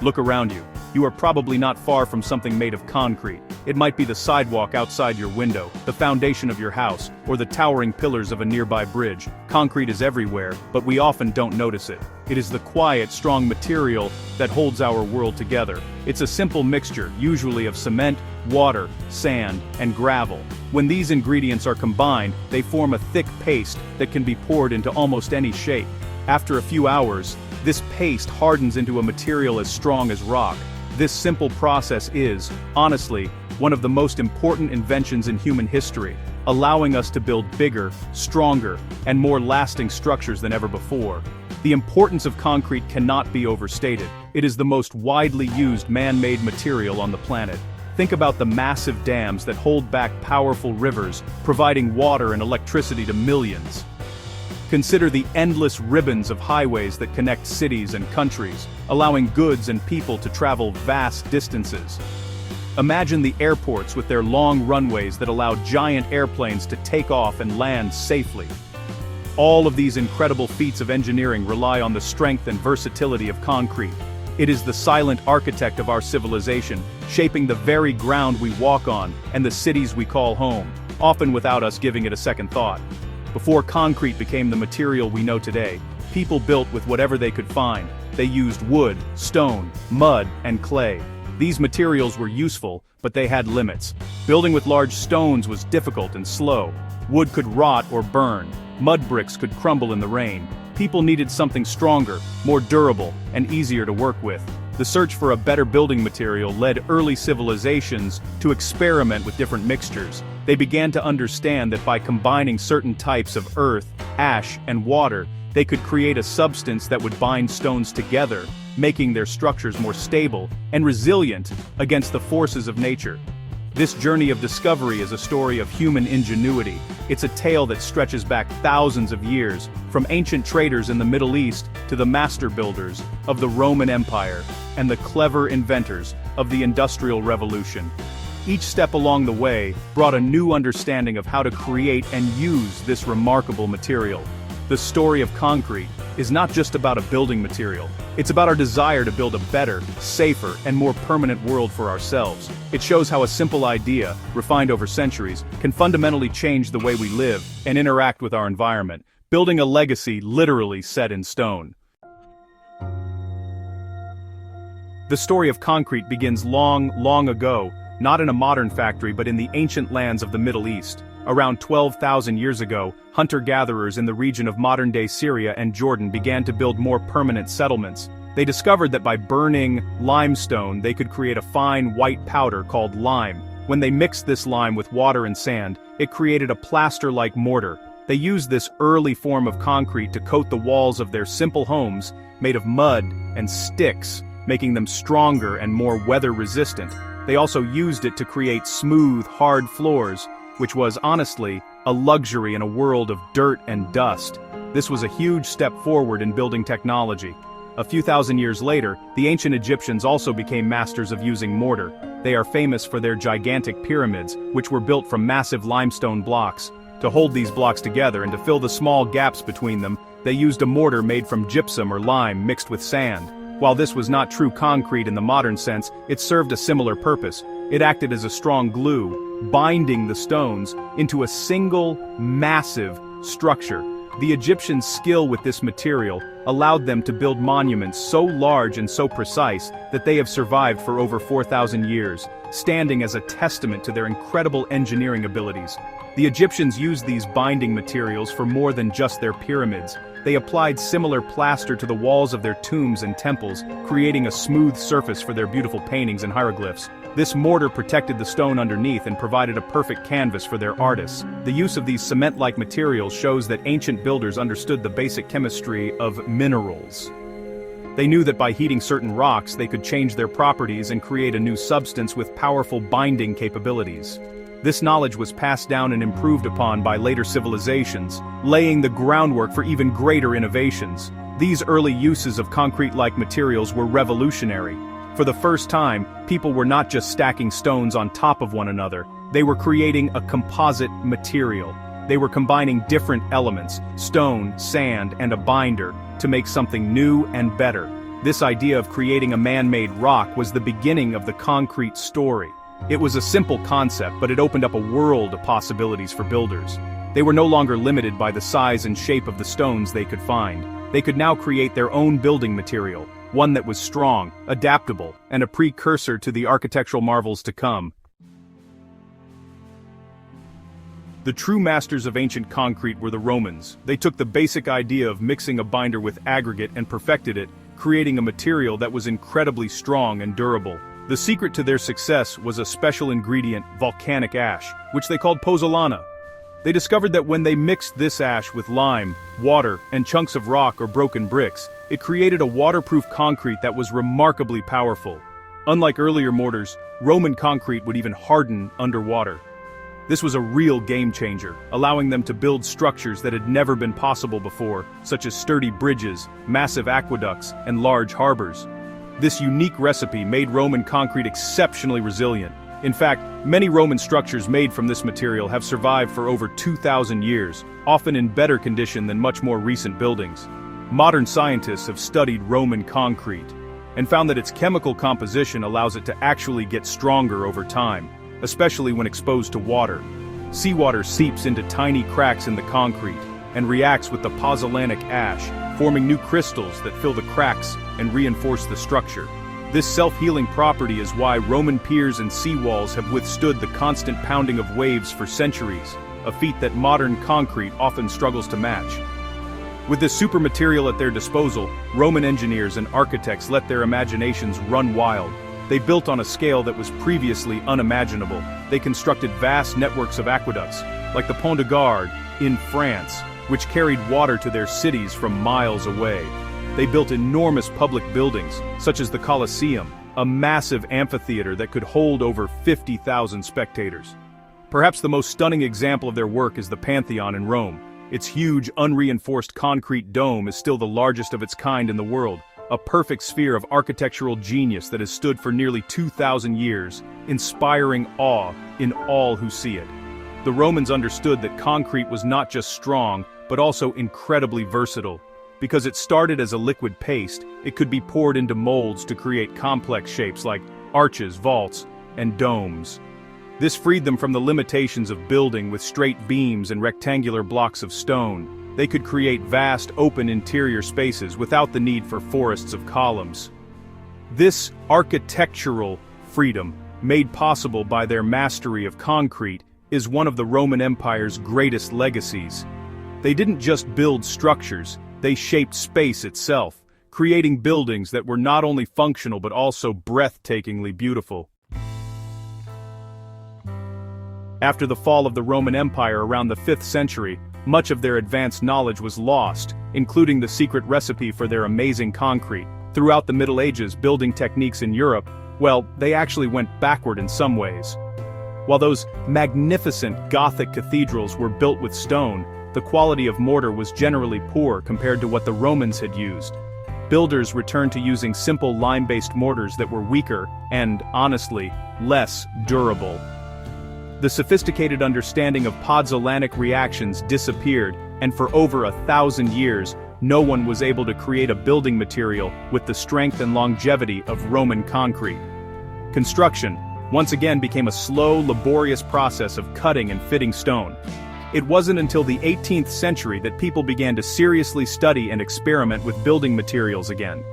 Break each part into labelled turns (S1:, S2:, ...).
S1: Look around you. You are probably not far from something made of concrete. It might be the sidewalk outside your window, the foundation of your house, or the towering pillars of a nearby bridge. Concrete is everywhere, but we often don't notice it. It is the quiet, strong material that holds our world together. It's a simple mixture, usually of cement, water, sand, and gravel. When these ingredients are combined, they form a thick paste that can be poured into almost any shape. After a few hours, this paste hardens into a material as strong as rock. This simple process is, honestly, one of the most important inventions in human history, allowing us to build bigger, stronger, and more lasting structures than ever before. The importance of concrete cannot be overstated. It is the most widely used man-made material on the planet. Think about the massive dams that hold back powerful rivers, providing water and electricity to millions. Consider the endless ribbons of highways that connect cities and countries, allowing goods and people to travel vast distances. Imagine the airports with their long runways that allow giant airplanes to take off and land safely. All of these incredible feats of engineering rely on the strength and versatility of concrete. It is the silent architect of our civilization, shaping the very ground we walk on and the cities we call home, often without us giving it a second thought. Before concrete became the material we know today, people built with whatever they could find. They used wood, stone, mud, and clay. These materials were useful, but they had limits. Building with large stones was difficult and slow. Wood could rot or burn. Mud bricks could crumble in the rain. People needed something stronger, more durable, and easier to work with. The search for a better building material led early civilizations to experiment with different mixtures. They began to understand that by combining certain types of earth, ash, and water, they could create a substance that would bind stones together, making their structures more stable and resilient against the forces of nature. This journey of discovery is a story of human ingenuity. It's a tale that stretches back thousands of years, from ancient traders in the Middle East to the master builders of the Roman Empire and the clever inventors of the Industrial Revolution. Each step along the way brought a new understanding of how to create and use this remarkable material. The story of concrete is not just about a building material. It's about our desire to build a better, safer, and more permanent world for ourselves. It shows how a simple idea, refined over centuries, can fundamentally change the way we live and interact with our environment, building a legacy literally set in stone. The story of concrete begins long, long ago, not in a modern factory but in the ancient lands of the Middle East. Around 12,000 years ago, hunter-gatherers in the region of modern-day Syria and Jordan began to build more permanent settlements. They discovered that by burning limestone they could create a fine white powder called lime. When they mixed this lime with water and sand, it created a plaster-like mortar. They used this early form of concrete to coat the walls of their simple homes, made of mud and sticks, making them stronger and more weather-resistant. They also used it to create smooth, hard floors, which was, honestly, a luxury in a world of dirt and dust. This was a huge step forward in building technology. A few thousand years later, the ancient Egyptians also became masters of using mortar. They are famous for their gigantic pyramids, which were built from massive limestone blocks. To hold these blocks together and to fill the small gaps between them, they used a mortar made from gypsum or lime mixed with sand. While this was not true concrete in the modern sense, it served a similar purpose. It acted as a strong glue, binding the stones into a single, massive structure. The Egyptians' skill with this material allowed them to build monuments so large and so precise that they have survived for over 4,000 years, standing as a testament to their incredible engineering abilities. The Egyptians used these binding materials for more than just their pyramids. They applied similar plaster to the walls of their tombs and temples, creating a smooth surface for their beautiful paintings and hieroglyphs. This mortar protected the stone underneath and provided a perfect canvas for their artists. The use of these cement-like materials shows that ancient builders understood the basic chemistry of minerals. They knew that by heating certain rocks they could change their properties and create a new substance with powerful binding capabilities. This knowledge was passed down and improved upon by later civilizations, laying the groundwork for even greater innovations. These early uses of concrete-like materials were revolutionary. For the first time, people were not just stacking stones on top of one another, they were creating a composite material. They were combining different elements, stone, sand, and a binder, to make something new and better. This idea of creating a man-made rock was the beginning of the concrete story. It was a simple concept, but it opened up a world of possibilities for builders. They were no longer limited by the size and shape of the stones they could find. They could now create their own building material, one that was strong, adaptable, and a precursor to the architectural marvels to come. The true masters of ancient concrete were the Romans. They took the basic idea of mixing a binder with aggregate and perfected it, creating a material that was incredibly strong and durable. The secret to their success was a special ingredient, volcanic ash, which they called pozzolana. They discovered that when they mixed this ash with lime, water, and chunks of rock or broken bricks, it created a waterproof concrete that was remarkably powerful. Unlike earlier mortars, Roman concrete would even harden underwater. This was a real game-changer, allowing them to build structures that had never been possible before, such as sturdy bridges, massive aqueducts, and large harbors. This unique recipe made Roman concrete exceptionally resilient. In fact, many Roman structures made from this material have survived for over 2,000 years, often in better condition than much more recent buildings. Modern scientists have studied Roman concrete and found that its chemical composition allows it to actually get stronger over time, especially when exposed to water. Seawater seeps into tiny cracks in the concrete and reacts with the pozzolanic ash, forming new crystals that fill the cracks and reinforce the structure. This self-healing property is why Roman piers and seawalls have withstood the constant pounding of waves for centuries, a feat that modern concrete often struggles to match. With this super material at their disposal, Roman engineers and architects let their imaginations run wild. They built on a scale that was previously unimaginable. They constructed vast networks of aqueducts, like the Pont de Gard in France, which carried water to their cities from miles away. They built enormous public buildings, such as the Colosseum, a massive amphitheater that could hold over 50,000 spectators. Perhaps the most stunning example of their work is the Pantheon in Rome. Its huge, unreinforced concrete dome is still the largest of its kind in the world, a perfect sphere of architectural genius that has stood for nearly 2,000 years, inspiring awe in all who see it. The Romans understood that concrete was not just strong, but also incredibly versatile. Because it started as a liquid paste, it could be poured into molds to create complex shapes like arches, vaults, and domes. This freed them from the limitations of building with straight beams and rectangular blocks of stone. They could create vast, open interior spaces without the need for forests of columns. This architectural freedom, made possible by their mastery of concrete, is one of the Roman Empire's greatest legacies. They didn't just build structures, they shaped space itself, creating buildings that were not only functional but also breathtakingly beautiful. After the fall of the Roman Empire around the 5th century, much of their advanced knowledge was lost, including the secret recipe for their amazing concrete. Throughout the Middle Ages, building techniques in Europe, well, they actually went backward in some ways. While those magnificent Gothic cathedrals were built with stone, the quality of mortar was generally poor compared to what the Romans had used. Builders returned to using simple lime-based mortars that were weaker and, honestly, less durable. The sophisticated understanding of pozzolanic reactions disappeared, and for over 1,000 years, no one was able to create a building material with the strength and longevity of Roman concrete. Construction, once again, became a slow, laborious process of cutting and fitting stone. It wasn't until the 18th century that people began to seriously study and experiment with building materials again.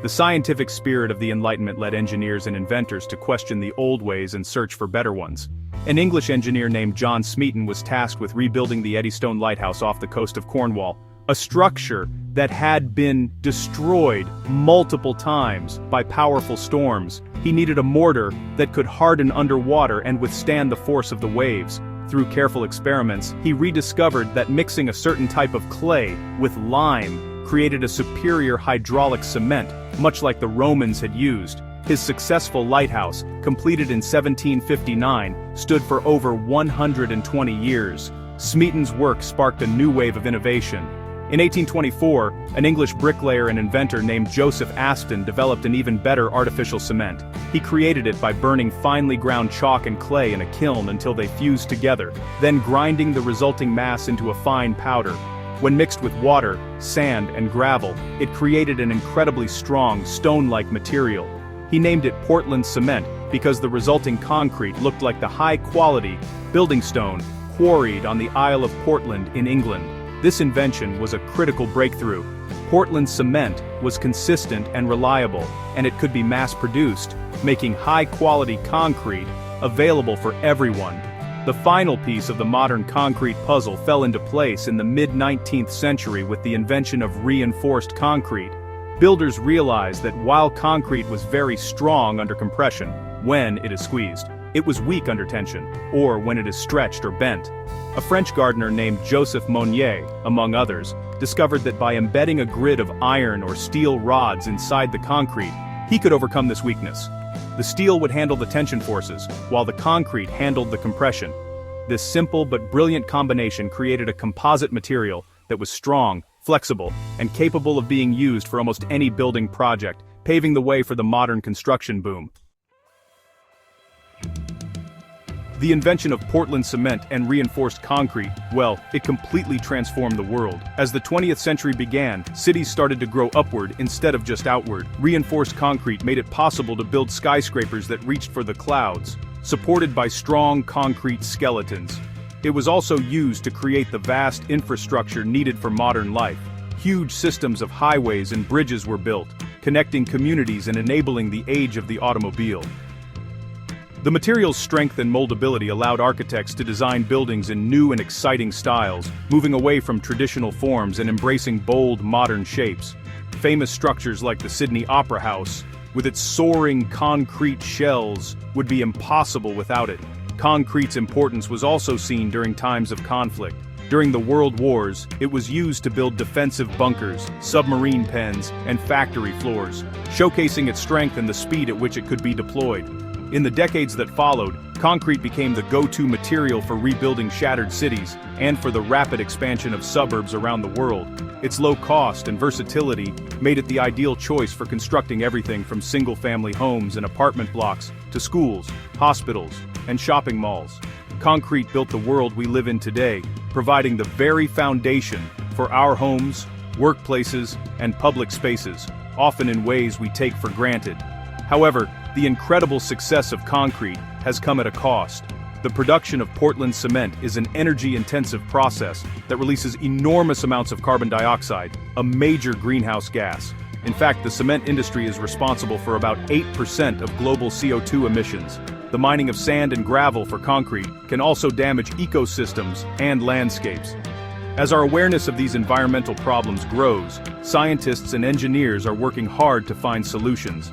S1: The scientific spirit of the Enlightenment led engineers and inventors to question the old ways and search for better ones. An English engineer named John Smeaton was tasked with rebuilding the Eddystone Lighthouse off the coast of Cornwall, a structure that had been destroyed multiple times by powerful storms. He needed a mortar that could harden underwater and withstand the force of the waves. Through careful experiments, he rediscovered that mixing a certain type of clay with lime created a superior hydraulic cement, much like the Romans had used. His successful lighthouse, completed in 1759, stood for over 120 years. Smeaton's work sparked a new wave of innovation. In 1824, an English bricklayer and inventor named Joseph Aston developed an even better artificial cement. He created it by burning finely ground chalk and clay in a kiln until they fused together, then grinding the resulting mass into a fine powder. When mixed with water, sand, and gravel, it created an incredibly strong, stone-like material. He named it Portland cement because the resulting concrete looked like the high-quality building stone quarried on the Isle of Portland in England. This invention was a critical breakthrough. Portland cement was consistent and reliable, and it could be mass-produced, making high-quality concrete available for everyone. The final piece of the modern concrete puzzle fell into place in the mid-19th century with the invention of reinforced concrete. Builders realized that while concrete was very strong under compression, when it is squeezed, it was weak under tension, or when it is stretched or bent. A French gardener named Joseph Monnier, among others, discovered that by embedding a grid of iron or steel rods inside the concrete, he could overcome this weakness. The steel would handle the tension forces, while the concrete handled the compression. This simple but brilliant combination created a composite material that was strong, flexible, and capable of being used for almost any building project, paving the way for the modern construction boom. The invention of Portland cement and reinforced concrete, well, it completely transformed the world. As the 20th century began, cities started to grow upward instead of just outward. Reinforced concrete made it possible to build skyscrapers that reached for the clouds, supported by strong concrete skeletons. It was also used to create the vast infrastructure needed for modern life. Huge systems of highways and bridges were built, connecting communities and enabling the age of the automobile. The material's strength and moldability allowed architects to design buildings in new and exciting styles, moving away from traditional forms and embracing bold, modern shapes. Famous structures like the Sydney Opera House, with its soaring concrete shells, would be impossible without it. Concrete's importance was also seen during times of conflict. During the World Wars, it was used to build defensive bunkers, submarine pens, and factory floors, showcasing its strength and the speed at which it could be deployed. In the decades that followed, concrete became the go-to material for rebuilding shattered cities and for the rapid expansion of suburbs around the world. Its low cost and versatility made it the ideal choice for constructing everything from single-family homes and apartment blocks to schools, hospitals, and shopping malls. Concrete built the world we live in today, providing the very foundation for our homes, workplaces, and public spaces, often in ways we take for granted. However, the incredible success of concrete has come at a cost. The production of Portland cement is an energy-intensive process that releases enormous amounts of carbon dioxide, a major greenhouse gas. In fact, the cement industry is responsible for about 8% of global CO2 emissions. The mining of sand and gravel for concrete can also damage ecosystems and landscapes. As our awareness of these environmental problems grows, scientists and engineers are working hard to find solutions.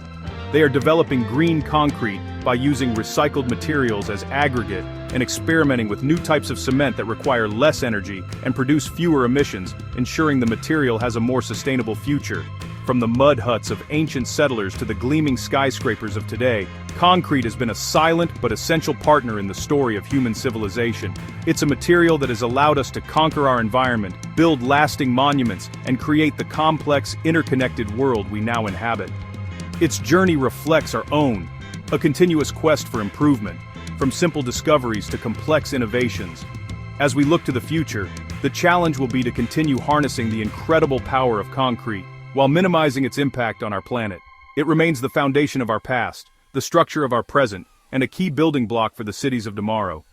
S1: They are developing green concrete by using recycled materials as aggregate and experimenting with new types of cement that require less energy and produce fewer emissions, ensuring the material has a more sustainable future. From the mud huts of ancient settlers to the gleaming skyscrapers of today, concrete has been a silent but essential partner in the story of human civilization. It's a material that has allowed us to conquer our environment, build lasting monuments, and create the complex, interconnected world we now inhabit. Its journey reflects our own, a continuous quest for improvement, from simple discoveries to complex innovations. As we look to the future, the challenge will be to continue harnessing the incredible power of concrete, while minimizing its impact on our planet. It remains the foundation of our past, the structure of our present, and a key building block for the cities of tomorrow.